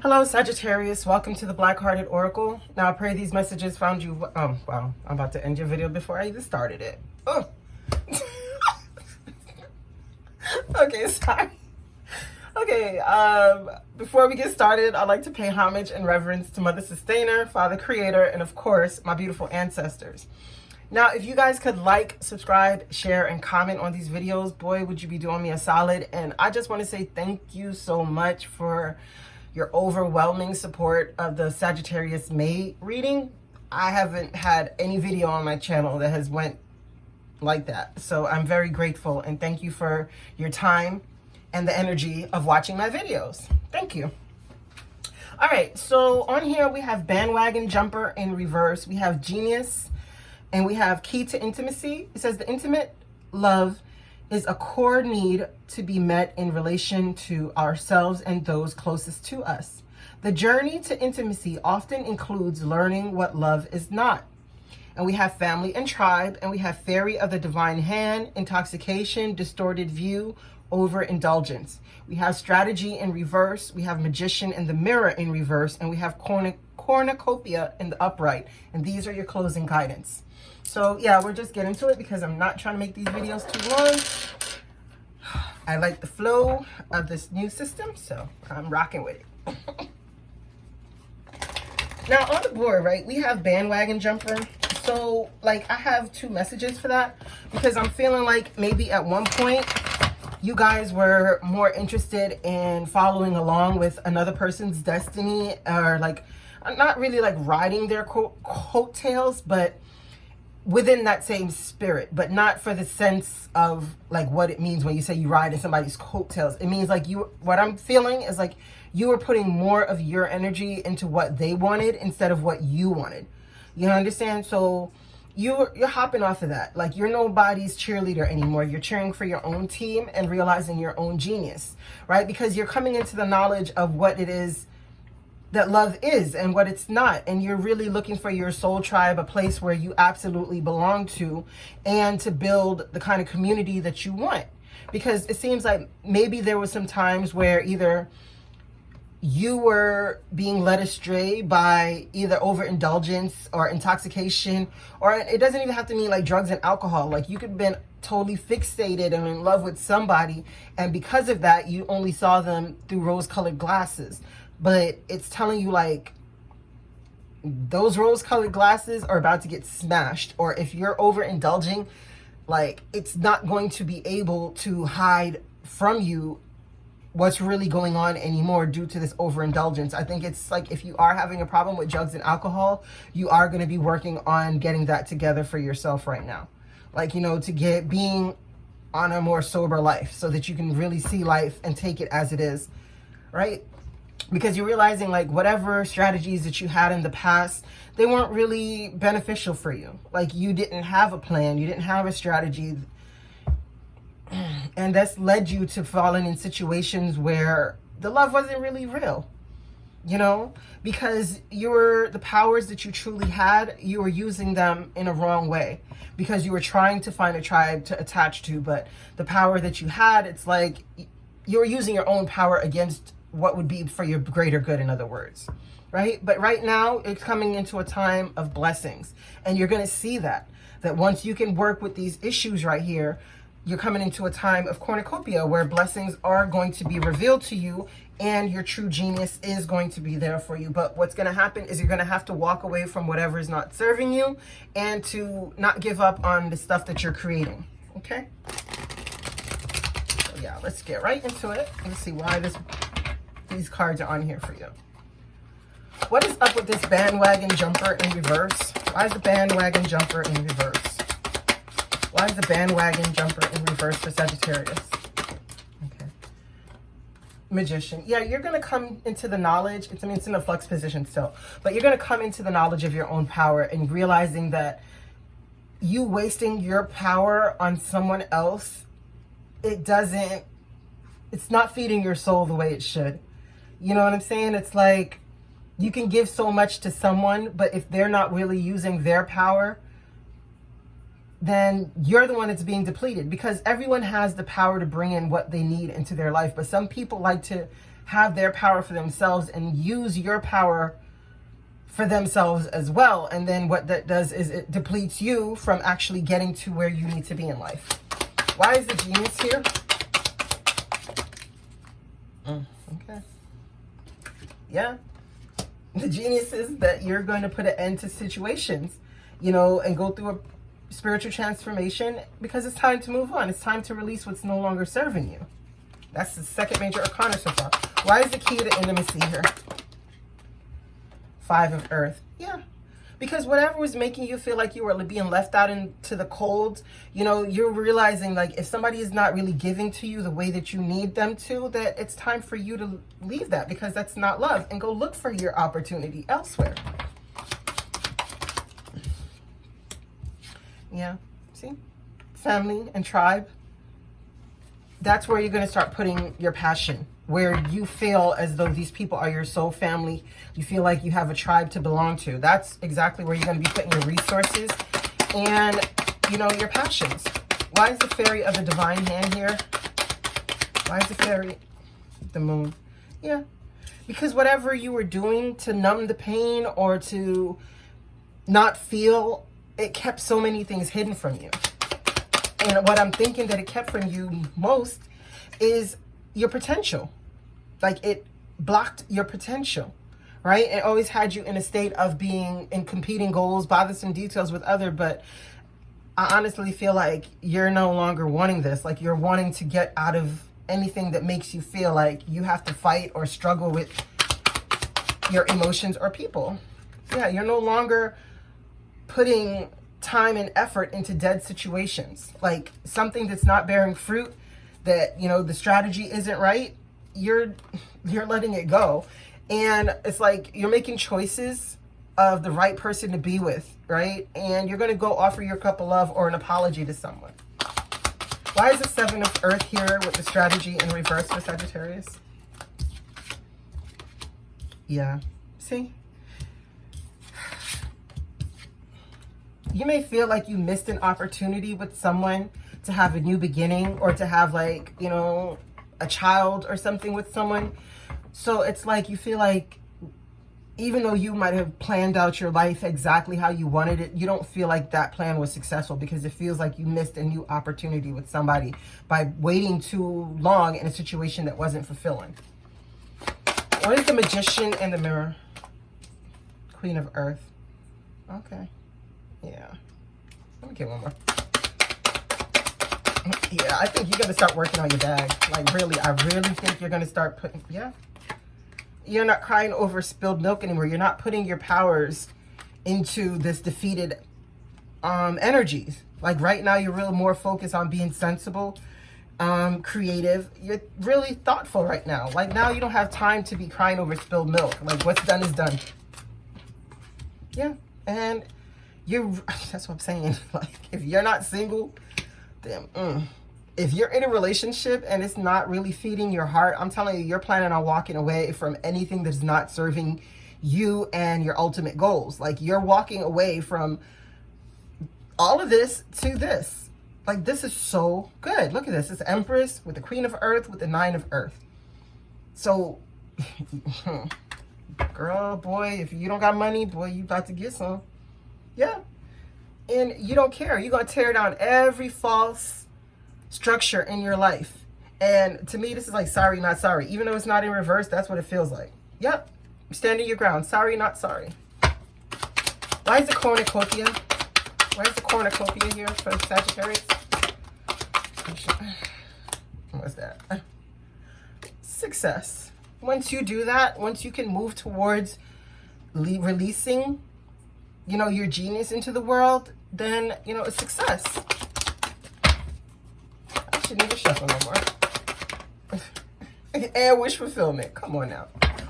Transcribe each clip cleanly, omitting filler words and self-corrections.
Hello, Sagittarius. Welcome to the Black-Hearted Oracle. Now, I pray these messages found you... wow. I'm about to end your video before I even started it. Oh. Okay, sorry. Okay, before we get started, I'd like to pay homage and reverence to Mother Sustainer, Father Creator, and of course, my beautiful ancestors. Now, if you guys could like, subscribe, share, and comment on these videos, boy, would you be doing me a solid. And I just want to say thank you so much for your overwhelming support of the Sagittarius May reading. I haven't had any video on my channel that has went like that. So I'm very grateful and thank you for your time and the energy of watching my videos. Thank you. All right, so on here we have bandwagon jumper in reverse. We have genius and we have key to intimacy. It says the intimate love is a core need to be met in relation to ourselves and those closest to us. The journey to intimacy often includes learning what love is not. And we have family and tribe, and we have fairy of the divine hand, intoxication, distorted view, overindulgence. We have strategy in reverse, we have magician in the mirror in reverse, and we have cornucopia in the upright. And these are your closing guidance. So yeah, we're just getting to it because I'm not trying to make these videos too long. I like the flow of this new system, so I'm rocking with it. Now on the board, right, we have bandwagon jumper. So like I have two messages for that because I'm feeling like maybe at one point you guys were more interested in following along with another person's destiny, or like not really like riding their coattails, but within that same spirit, but not for the sense of like what it means when you say you ride in somebody's coattails. It means like what I'm feeling is like you were putting more of your energy into what they wanted instead of what you wanted. You understand? So you're hopping off of that. Like you're nobody's cheerleader anymore. You're cheering for your own team and realizing your own genius, right? Because you're coming into the knowledge of what it is that love is and what it's not. And you're really looking for your soul tribe, a place where you absolutely belong to, and to build the kind of community that you want. Because it seems like maybe there was some times where either you were being led astray by either overindulgence or intoxication, or it doesn't even have to mean like drugs and alcohol. Like you could have been totally fixated and in love with somebody, and because of that, you only saw them through rose-colored glasses. But it's telling you like those rose-colored glasses are about to get smashed, or if you're overindulging, like it's not going to be able to hide from you what's really going on anymore due to this overindulgence. I think it's like if you are having a problem with drugs and alcohol, you are going to be working on getting that together for yourself right now. Like, you know, to being on a more sober life so that you can really see life and take it as it is, right? Because you're realizing like whatever strategies that you had in the past, they weren't really beneficial for you. Like you didn't have a plan, you didn't have a strategy. And that's led you to falling in situations where the love wasn't really real, you know, because the powers that you truly had, you were using them in a wrong way because you were trying to find a tribe to attach to. But the power that you had, it's like you were using your own power against what would be for your greater good, in other words, right? But right now it's coming into a time of blessings, and you're going to see that once you can work with these issues right here, you're coming into a time of cornucopia where blessings are going to be revealed to you and your true genius is going to be there for you. But what's going to happen is you're going to have to walk away from whatever is not serving you and to not give up on the stuff that you're creating. Okay? So yeah, let's get right into it. Let's see why these cards are on here for you. What is up with this bandwagon jumper in reverse? Why is the bandwagon jumper in reverse? Why is the bandwagon jumper in reverse for Sagittarius? Okay. Magician. Yeah, you're going to come into the knowledge. It's in a flux position still. But you're going to come into the knowledge of your own power and realizing that you wasting your power on someone else, it's not feeding your soul the way it should. You know what I'm saying? It's like you can give so much to someone, but if they're not really using their power, then you're the one that's being depleted, because everyone has the power to bring in what they need into their life. But some people like to have their power for themselves and use your power for themselves as well. And then what that does is it depletes you from actually getting to where you need to be in life. Why is the Genius here? Okay. Yeah. The Genius is that you're going to put an end to situations, you know, and go through a spiritual transformation because it's time to move on. It's time to release what's no longer serving you. That's the second major arcana so far. Why is the key to intimacy here? Five of Earth. Yeah. Because whatever was making you feel like you were being left out into the cold, you know, you're realizing like if somebody is not really giving to you the way that you need them to, that it's time for you to leave that because that's not love and go look for your opportunity elsewhere. Yeah. See? Family and tribe. That's where you're going to start putting your passion, where you feel as though these people are your soul family. You feel like you have a tribe to belong to. That's exactly where you're going to be putting your resources and, you know, your passions. Why is the Fairy of the Divine Hand here? Why is the Fairy? The Moon. Yeah. Because whatever you were doing to numb the pain or to not feel, it kept so many things hidden from you. And what I'm thinking that it kept from you most is your potential. Like it blocked your potential, right? It always had you in a state of being in competing goals, bothersome details with other, but I honestly feel like you're no longer wanting this. Like you're wanting to get out of anything that makes you feel like you have to fight or struggle with your emotions or people. Yeah, you're no longer putting time and effort into dead situations. Like something that's not bearing fruit, that, you know, the strategy isn't right, you're letting it go. And it's like you're making choices of the right person to be with, right? And you're going to go offer your cup of love or an apology to someone. Why is the Seven of Earth here with the strategy in reverse for Sagittarius? Yeah. See? You may feel like you missed an opportunity with someone to have a new beginning or to have like, you know, a child or something with someone. So it's like you feel like even though you might have planned out your life exactly how you wanted it, you don't feel like that plan was successful because it feels like you missed a new opportunity with somebody by waiting too long in a situation that wasn't fulfilling. What is the Magician and the Mirror? Queen of Earth. Okay. Yeah. Let me get one more. Yeah, I think you're going to start working on your bag. Like, really, I really think you're going to start putting, yeah. You're not crying over spilled milk anymore. You're not putting your powers into this defeated energies. Like, right now, you're really more focused on being sensible, creative. You're really thoughtful right now. Like, now you don't have time to be crying over spilled milk. Like, what's done is done. Yeah, and that's what I'm saying. Like, if you're not single, then if you're in a relationship and it's not really feeding your heart, I'm telling you, you're planning on walking away from anything that's not serving you and your ultimate goals. Like, you're walking away from all of this to this. Like, this is so good. Look at this. It's Empress with the Queen of Earth with the Nine of Earth. So, girl, boy, if you don't got money, boy, you about to get some. Yeah. And you don't care. You're going to tear down every false structure in your life. And to me, this is like sorry, not sorry. Even though it's not in reverse, that's what it feels like. Yep. Standing your ground. Sorry, not sorry. Why is the cornucopia? Why is the cornucopia here for Sagittarius? What's that? Success. Once you do that, once you can move towards releasing, you know, your genius into the world, then, you know, it's success. I shouldn't even shuffle no more. And wish fulfillment. Come on now.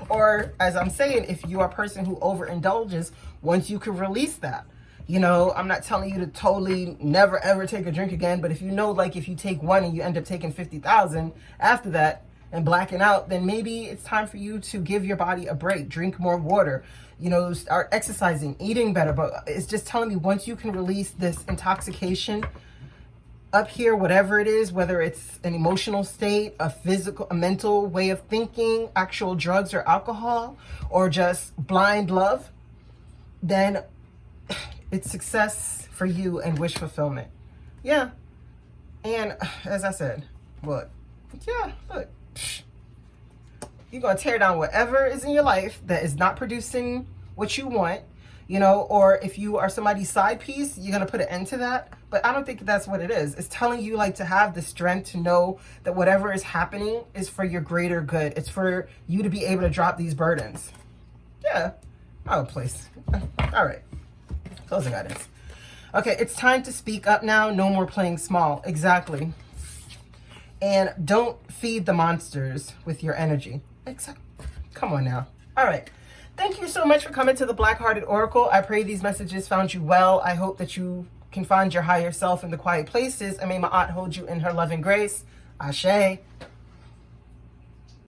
Or, as I'm saying, if you are a person who overindulges, once you can release that. You know, I'm not telling you to totally never, ever take a drink again. But if you know, like, if you take one and you end up taking 50,000 after that and blacking out, then maybe it's time for you to give your body a break. Drink more water. You know, start exercising, eating better. But it's just telling me once you can release this intoxication, up here, whatever it is, whether it's an emotional state, a physical, a mental way of thinking, actual drugs or alcohol, or just blind love, then it's success for you and wish fulfillment. Yeah. And as I said, look, yeah, look, you're going to tear down whatever is in your life that is not producing what you want, you know, or if you are somebody's side piece, you're going to put an end to that. But I don't think that's what it is. It's telling you like to have the strength to know that whatever is happening is for your greater good. It's for you to be able to drop these burdens. Yeah. Oh, please. All right. Closing guidance. Okay, it's time to speak up now. No more playing small. Exactly. And don't feed the monsters with your energy. Come on now. All right. Thank you so much for coming to the Black Hearted Oracle. I pray these messages found you well. I hope that you can find your higher self in the quiet places, and may my aunt hold you in her loving grace. Ashe.